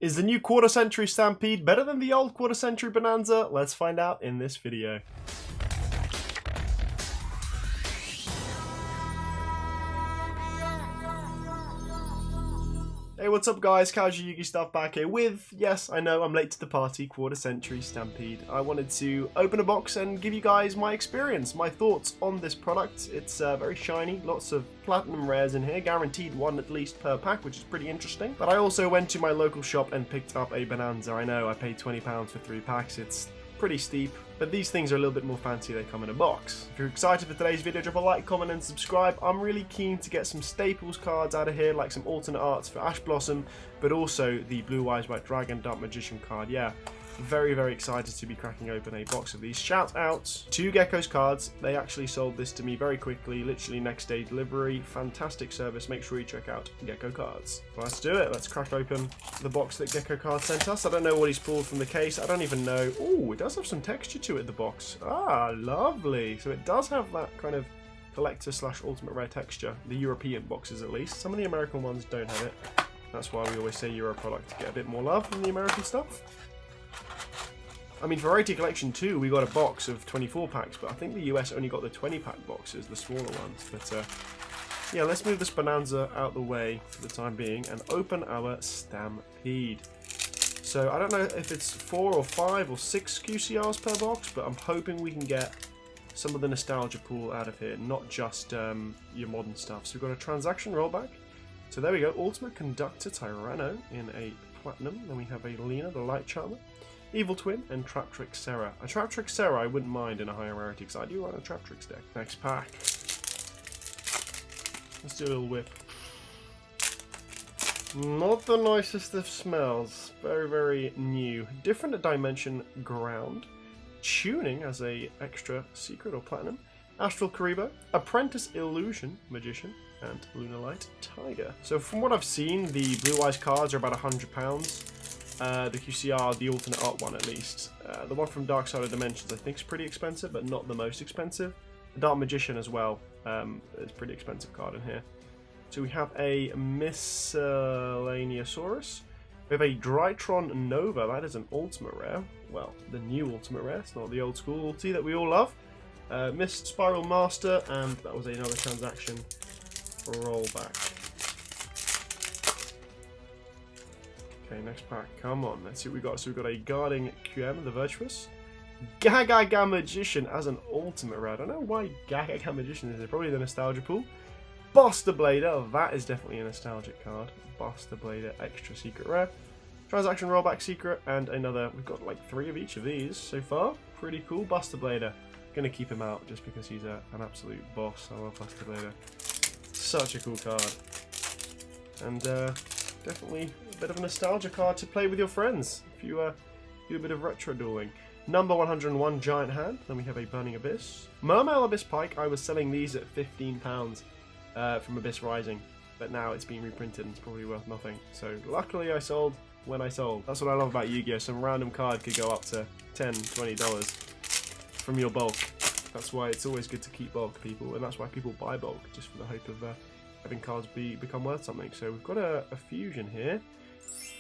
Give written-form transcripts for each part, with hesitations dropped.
Is the new quarter century Stampede better than the old quarter century Bonanza? Let's find out in this video. Hey, what's up guys, CasualYugiS stuff back here with, yes, I know I'm late to the party, quarter century Stampede. I wanted to open a box and give you guys my experience, my thoughts on this product. It's very shiny, lots of platinum rares in here, guaranteed one at least per pack, which is pretty interesting. But I also went to my local shop and picked up a Bonanza. I know, I paid £20 for 3 packs, it's pretty steep, but these things are a little bit more fancy, they come in a box. If you're excited for today's video, drop a like, comment and subscribe. I'm really keen to get some staples cards out of here, like some alternate arts for Ash Blossom, but also the Blue Eyes White Dragon Dark Magician card. Yeah, very, very excited to be cracking open a box of these. Shout out to Gecko's Cards. They actually sold this to me very quickly, literally next day delivery. Fantastic service. Make sure you check out Gecko Cards. Well, let's do it. Let's crack open the box that Gecko Cards sent us. I don't know what he's pulled from the case. I don't even know. Oh, it does have some texture to it, the box. Ah, lovely. So it does have that kind of collector slash ultimate rare texture. The European boxes at least. Some of the American ones don't have it. That's why we always say Euro product to get a bit more love than the American stuff. I mean, for Variety Collection 2, we got a box of 24 packs, but I think the US only got the 20-pack boxes, the smaller ones. But yeah, let's move this Bonanza out the way for the time being and open our Stampede. So I don't know if it's 4 or 5 or 6 QCRs per box, but I'm hoping we can get some of the nostalgia pool out of here, not just your modern stuff. So we've got a transaction rollback. So there we go, Ultimate Conductor Tyranno in a Platinum. Then we have a Lena, the Light Charmer, Evil Twin, and Traptrix Serra. A Traptrix Serra I wouldn't mind in a higher rarity because I do run a Traptrix deck. Next pack. Let's do a little whip. Not the nicest of smells. Very, very new. Different dimension ground. Tuning as a extra secret or platinum. Astral Karibo. Apprentice Illusion Magician. And Lunar Light Tiger. So from what I've seen, the Blue Eyes cards are about £100. The QCR, the alternate art one at least. The one from Dark Side of Dimensions I think is pretty expensive, but not the most expensive. The Dark Magician as well is a pretty expensive card in here. So we have a Miscellaneousaurus. We have a Drytron Nova, that is an ultimate rare. Well, the new ultimate rare, it's not the old school ulti that we all love. Mist Spiral Master, and that was another transaction rollback. Okay, next pack. Come on, let's see what we got. So we've got a Guarding QM, the Virtuous. Gaga Magician as an ultimate rare. I don't know why Gaga Magician is there. Probably the nostalgia pool. Buster Blader, that is definitely a nostalgic card. Buster Blader, extra secret rare. Transaction rollback secret, and another. We've got like 3 of each of these so far. Pretty cool. Buster Blader. Gonna keep him out just because he's an absolute boss. I love Buster Blader. Such a cool card. And definitely a bit of a nostalgia card to play with your friends if you do a bit of retro dueling. Number 101 Giant Hand. Then we have a Burning Abyss. Mermail Abyss Pike. I was selling these at £15 from Abyss Rising, but now it's been reprinted and it's probably worth nothing. So luckily I sold when I sold. That's what I love about Yu-Gi-Oh! Some random card could go up to $10, $20 from your bulk. That's why it's always good to keep bulk, people, and that's why people buy bulk, just for the hope of having cards become worth something. So we've got a fusion here.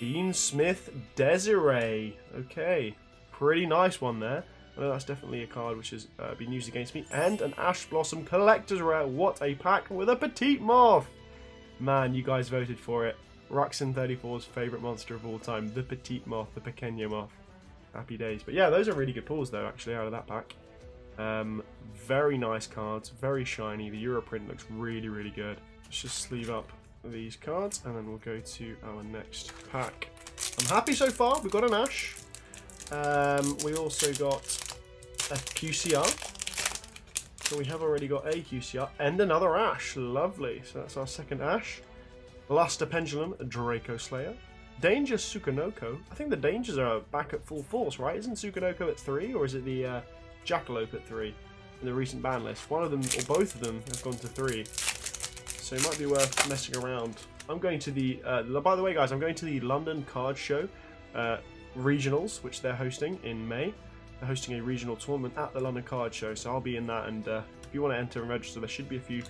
Dean Smith Desiree. Okay, pretty nice one there. I know that's definitely a card which has been used against me. And an Ash Blossom Collector's Rare. What a pack with a Petite Moth. Man, you guys voted for it. Ruxin34's favourite monster of all time. The Petite Moth, the Pequeña Moth. Happy days. But yeah, those are really good pulls though, actually, out of that pack. Very nice cards, very shiny. The Euro print looks really, really good. Let's just sleeve up these cards and then we'll go to our next pack. I'm happy so far. We've got an Ash. We also got a QCR. So we have already got a QCR and another Ash. Lovely. So that's our second Ash. Luster Pendulum, Draco Slayer. Danger Tsukunoko. I think the Dangers are back at full force, right? Isn't Tsukunoko at 3, or is it the Jackalope at 3 in the recent ban list? One of them, or both of them, have gone to 3. So it might be worth messing around. I'm going to the, by the way guys, I'm going to the London Card Show Regionals, which they're hosting in May. They're hosting a regional tournament at the London Card Show, so I'll be in that, and if you want to enter and register, there should be a few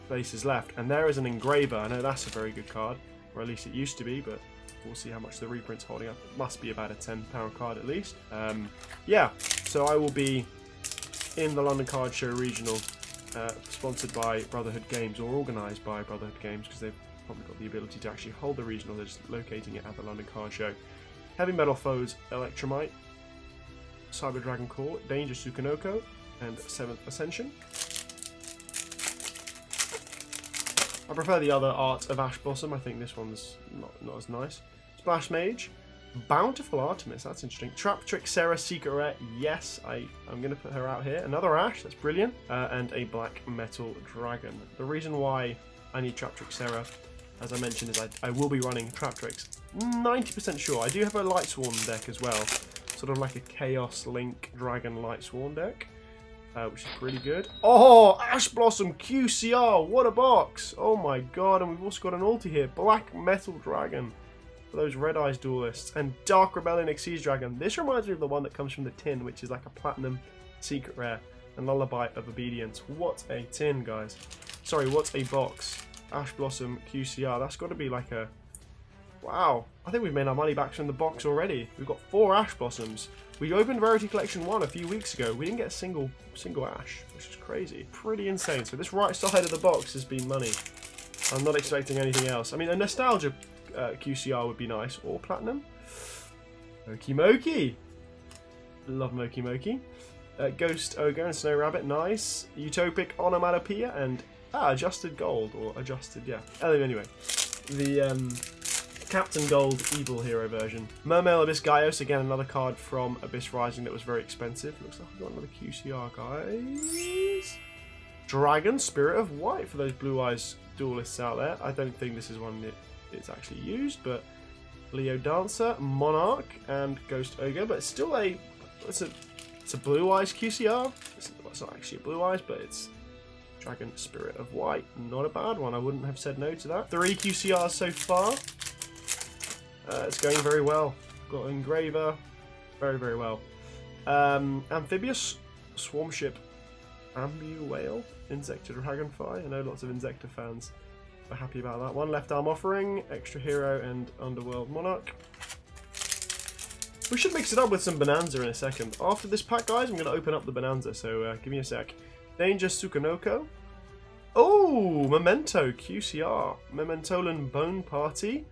places left. And there is an Engraver. I know that's a very good card, or at least it used to be, but We'll see how much the reprint's holding up. It must be about a £10 card at least. Yeah, so I will be in the London Card Show Regional, sponsored by Brotherhood Games, or organised by Brotherhood Games, because they've probably got the ability to actually hold the regional. They're just locating it at the London Card Show. Heavy Metal Foes, Electromite, Cyber Dragon Core, Danger Sukanoko, and 7th Ascension. I prefer the other art of Ash Blossom. I think this one's not as nice. Splash Mage, Bountiful Artemis, that's interesting. Trap Trick Sarah, Secret Rare, yes, I'm going to put her out here. Another Ash, that's brilliant. And a Black Metal Dragon. The reason why I need Trap Trick Sarah, as I mentioned, is I will be running Trap Tricks. 90% sure. I do have a Light Sworn deck as well. Sort of like a Chaos Link Dragon Light Sworn deck. Which is pretty good. Oh, Ash Blossom QCR, what a box! Oh my god, and we've also got an ulti here. Black Metal Dragon for those Red Eyes duelists. And Dark Rebellion Exceed Dragon. This reminds me of the one that comes from the tin, which is like a Platinum Secret Rare and Lullaby of Obedience. What a tin, guys. Sorry, what a box. Ash Blossom QCR, that's got to be like a... Wow, I think we've made our money back from the box already. We've got 4 Ash Blossoms. We opened Rarity Collection 1 a few weeks ago. We didn't get a single Ash, which is crazy. Pretty insane. So this right side of the box has been money. I'm not expecting anything else. I mean, a Nostalgia QCR would be nice. Or Platinum. Moki Moki. Love Moki Moki. Ghost Ogre and Snow Rabbit, nice. Utopic Onomatopoeia and Adjusted Gold, or Adjusted, yeah. Anyway, the Captain Gold Evil Hero version. Mermail Abyss Gaios, again another card from Abyss Rising that was very expensive. Looks like we've got another QCR, guys. Dragon Spirit of White for those Blue Eyes duelists out there. I don't think this is one that it's actually used, but Leo Dancer, Monarch, and Ghost Ogre, but it's still it's a Blue Eyes QCR. It's not actually a Blue Eyes, but it's Dragon Spirit of White. Not a bad one. I wouldn't have said no to that. 3 QCRs so far. It's going very well. Got Engraver. Very, very well. Amphibious Swarmship Ambu Whale. Insector Dragonfly. I know lots of Insector fans are happy about that one. Left Arm Offering. Extra Hero and Underworld Monarch. We should mix it up with some Bonanza in a second. After this pack, guys, I'm going to open up the Bonanza, so give me a sec. Danger Sukanoko. Oh, Memento QCR. Mementolan Bone Party.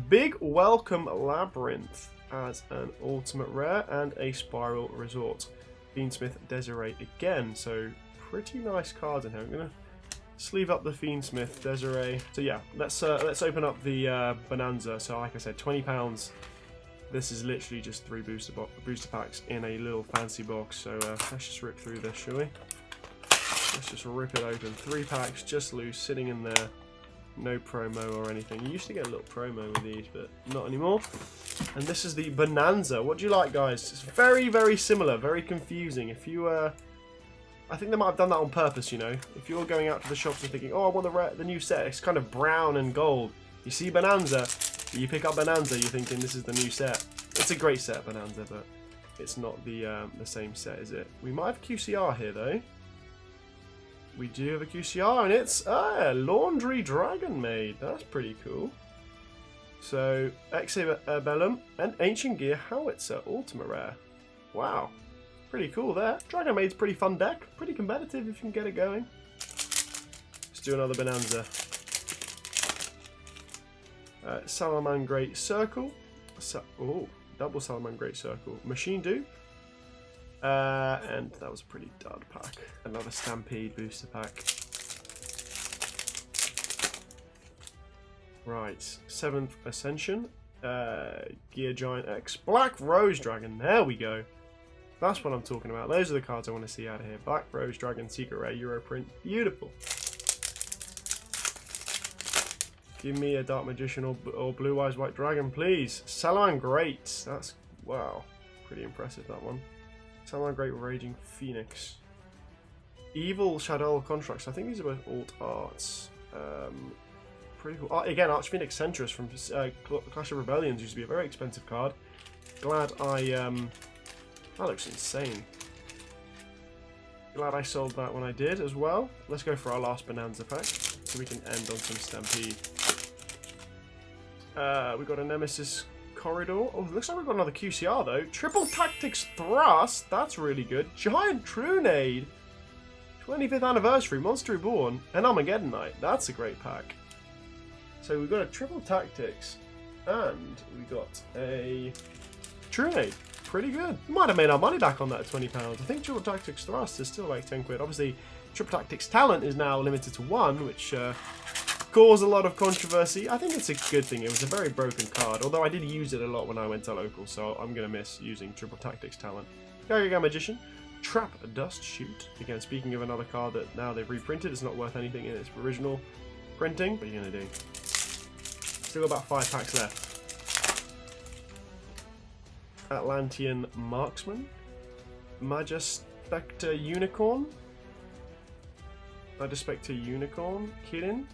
Big Welcome Labyrinth as an ultimate rare, and a Spiral Resort. Fiendsmith Desiree again, so pretty nice cards in here. I'm going to sleeve up the Fiendsmith Desiree. So yeah, let's open up the Bonanza. So like I said, £20. This is literally just 3 booster packs in a little fancy box. So let's just rip through this, shall we? Let's just rip it open. 3 packs just loose, sitting in there. No promo or anything. You used to get a little promo with these, but not anymore. And this is the Bonanza. What do you like, guys? It's very, very similar. Very confusing. If you, I think they might have done that on purpose, you know. If you're going out to the shops and thinking, oh, I want the new set. It's kind of brown and gold. You see Bonanza, you pick up Bonanza, you're thinking this is the new set. It's a great set, Bonanza, but it's not the same set, is it? We might have QCR here, though. We do have a QCR, and it's Laundry Dragon Maid. That's pretty cool. So, Exabellum and Ancient Gear Howitzer Ultimate Rare. Wow. Pretty cool there. Dragon Maid's pretty fun deck. Pretty competitive if you can get it going. Let's do another Bonanza. Salaman Great Circle. Double Salaman Great Circle. Machine Dupe. And that was a pretty dud pack. Another Stampede booster pack. Right, 7th Ascension. Gear Giant X. Black Rose Dragon. There we go. That's what I'm talking about. Those are the cards I want to see out of here. Black Rose Dragon, Secret Rare, Euro Print. Beautiful. Give me a Dark Magician or Blue Eyes White Dragon, please. Salaman Great. That's, wow. Pretty impressive, that one. Salaman Great Raging Phoenix. Evil Shadow Contracts. I think these are both alt arts. Pretty cool. Again, Arch Phoenix Centrus from Clash of Rebellions used to be a very expensive card. Glad I... that looks insane. Glad I sold that when I did as well. Let's go for our last Bonanza pack, so we can end on some Stampede. We got a Nemesis Corridor. Oh, looks like we've got another QCR though. Triple Tactics Thrust. That's really good. Giant Trunade. 25th Anniversary. Monster Reborn. And Armageddon Knight. That's a great pack. So we've got a Triple Tactics. And we got a Trunade. Pretty good. We might have made our money back on that at £20. I think Triple Tactics Thrust is still like 10 quid. Obviously, Triple Tactics Talent is now limited to 1, which caused a lot of controversy. I think it's a good thing. It was a very broken card, although I did use it a lot when I went to local, so I'm going to miss using Triple Tactics Talent. Gaga Magician, Trap a Dust Shoot. Again, speaking of another card that now they've reprinted, it's not worth anything in its original printing. What are you going to do? Still got about 5 packs left. Atlantean Marksman, Magispectre Unicorn, Kiddin,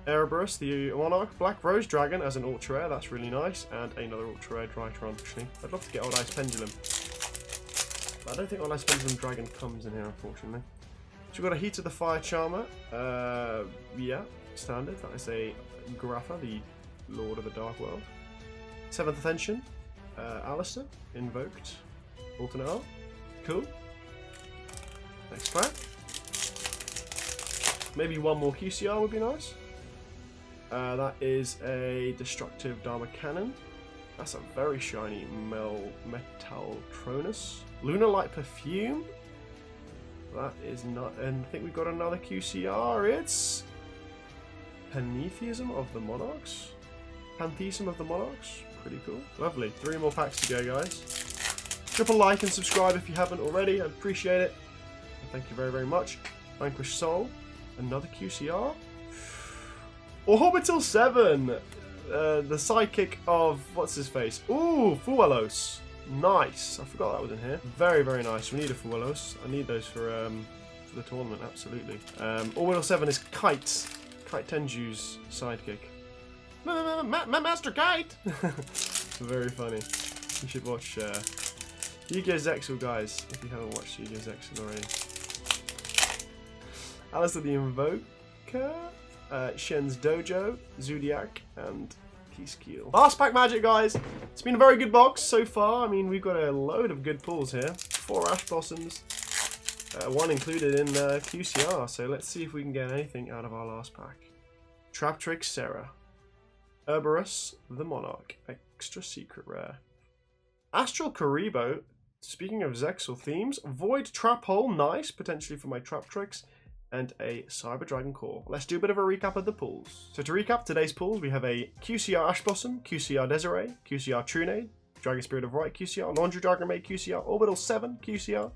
Erebus the Monarch, Black Rose Dragon as an ultra rare, that's really nice, and another ultra rare Drytron. Actually, I'd love to get Old Ice Pendulum, but I don't think Old Ice Pendulum Dragon comes in here, unfortunately. So we've got a Heat of the Fire Charmer, yeah, standard. That is a Grapha, the Lord of the Dark World. Seventh Ascension. Alistair, Invoked, Alternate Art, cool. Next pack. Maybe one more QCR would be nice. That is a Destructive Dharma Cannon. That's a very shiny Metalltronus. Lunar Light Perfume. That is not, and I think we've got another QCR. It's Pantheism of the Monarchs. Pantheism of the Monarchs. Pretty cool. Lovely. 3 more packs to go, guys. Triple like and subscribe if you haven't already. I'd appreciate it. And thank you very, very much. Vanquished Soul. Another QCR. Orbital 7. The sidekick of... what's his face? Ooh, Fuelos. Nice. I forgot that was in here. Very, very nice. We need a Fuelos. I need those for the tournament, absolutely. Orbital 7 is Kite. Kite Tenju's sidekick. Master Kite! Very funny. You should watch Yugioh Zexal, guys, if you haven't watched Yugioh Zexal already. Alistair the Invoker, Shen's Dojo, Zodiac, and Peacekeel. Last pack magic, guys. It's been a very good box so far. I mean, we've got a load of good pulls here. 4 Ash Blossoms, 1 included in QCR. So let's see if we can get anything out of our last pack. Trap Trick Sarah. Erebus the Monarch, extra secret rare. Astral Karibo, speaking of Zexal themes, Void Trap Hole, nice, potentially for my trap tricks, and a Cyber Dragon Core. Let's do a bit of a recap of the pulls. So to recap today's pulls, we have a QCR Ash Blossom, QCR Desiree, QCR Trunade, Dragon Spirit of Right QCR, Laundry Dragon Maid QCR, Orbital 7 QCR,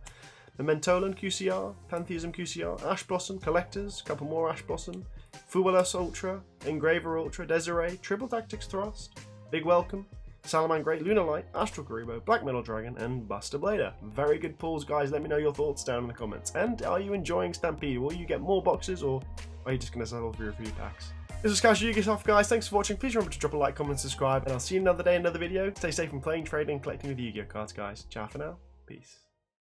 the Mentolan QCR, Pantheism QCR, Ash Blossom, Collectors, a couple more Ash Blossom, Fuelos Ultra, Engraver Ultra, Desiree, Triple Tactics Thrust, Big Welcome, Salaman Great, Lunar Light, Astral Karibo, Black Metal Dragon, and Buster Blader. Very good pulls, guys. Let me know your thoughts down in the comments. And are you enjoying Stampede? Will you get more boxes, or are you just going to settle for a few packs? This was CasualYugiS, guys. Thanks for watching. Please remember to drop a like, comment, subscribe, and I'll see you another day, another video. Stay safe and playing, trading, and collecting with Yu-Gi-Oh cards, guys. Ciao for now. Peace.